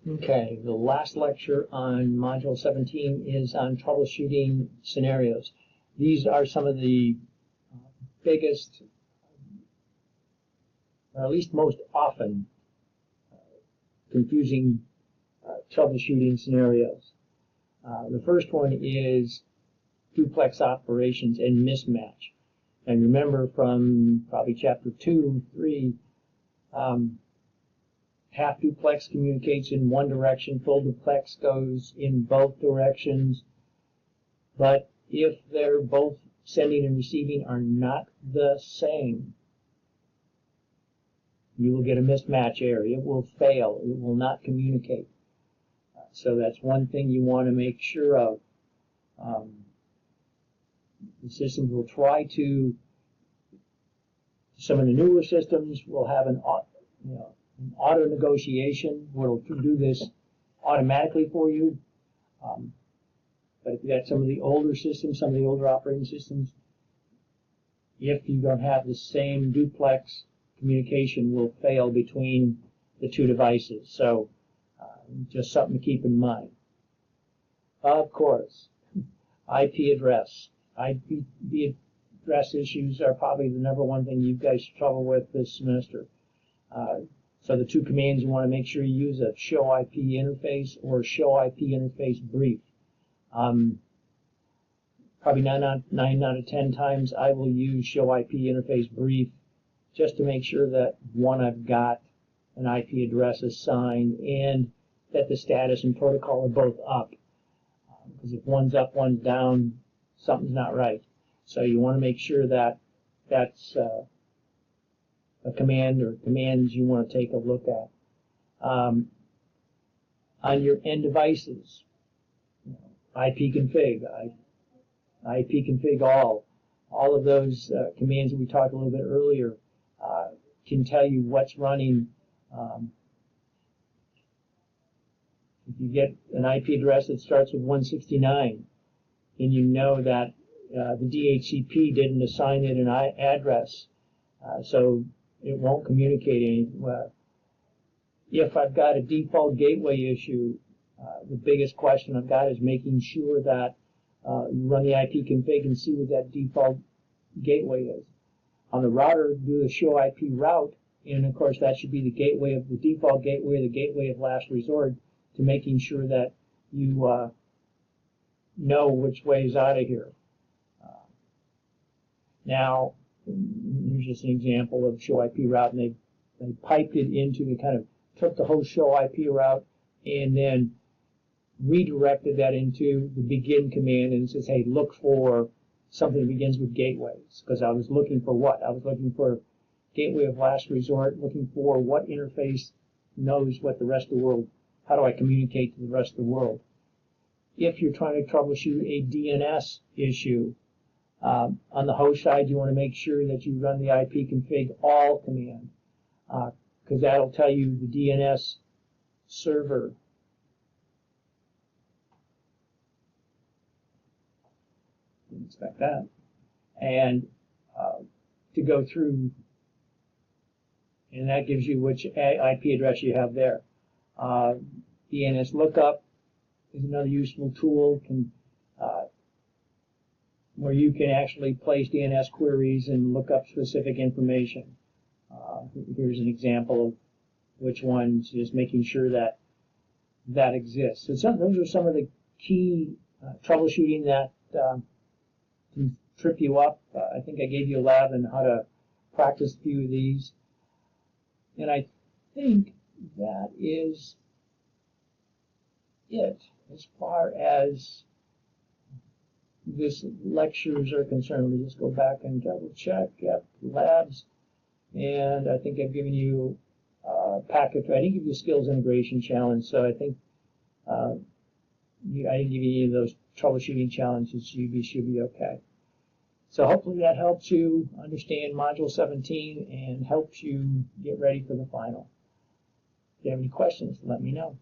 Okay, the last lecture on Module 17 is on troubleshooting scenarios. These are some of the biggest, or at least most often, confusing troubleshooting scenarios. The first one is duplex operations and mismatch. And remember from probably chapter 2, 3, half duplex communicates in one direction, full duplex goes in both directions. But if they're both sending and receiving are not the same, you will get a mismatch error. It will fail. It will not communicate. So that's one thing you want to make sure of. The systems will try to, some of the newer systems will have an auto negotiation where it'll do this automatically for you. But if you got some of the older systems, some of the older operating systems, if you don't have the same duplex, communication will fail between the two devices. So just something to keep in mind. Of course, IP address. IP address issues are probably the number one thing you guys struggle with this semester. So the two commands you want to make sure you use a show IP interface or show IP interface brief. Probably 9 out of 10 times I will use show IP interface brief just to make sure that, one, I've got an IP address assigned and that the status and protocol are both up. Because if one's up, one's down, something's not right. So you want to make sure that that's a command or commands you want to take a look at. On your end devices, ipconfig, ipconfig all of those commands that we talked a little bit earlier can tell you what's running. If you get an IP address that starts with 169, then you know that the DHCP didn't assign it an address, so it won't communicate anything. If I've got a default gateway issue, the biggest question I've got is making sure that you run the ipconfig and see what that default gateway is. On the router, do the show IP route, and of course that should be the gateway of the default gateway, the gateway of last resort, to making sure that you know which way is out of here. Now, here's just an example of show IP route, and they piped it into, they kind of took the whole show IP route and then redirected that into the begin command, and it says, hey, look for something that begins with gateways, because I was looking for what? I was looking for gateway of last resort, looking for what interface knows what the rest of the world, how do I communicate to the rest of the world? If you're trying to troubleshoot a DNS issue, on the host side, you want to make sure that you run the ipconfig all command, because that'll tell you the DNS server. Didn't expect that. And to go through, and that gives you which IP address you have there. DNS lookup is another useful tool where you can actually place DNS queries and look up specific information. Here's an example of which ones, just making sure that that exists. So those are some of the key troubleshooting that can trip you up. I think I gave you a lab on how to practice a few of these. And I think that is it as far as this lectures are concerned. Let me just go back and double check. Yep, labs. And I think I've given you a packet. I didn't give you a skills integration challenge, so I think I didn't give you any of those troubleshooting challenges. You should be okay. So hopefully that helps you understand Module 17 and helps you get ready for the final. If you have any questions, let me know.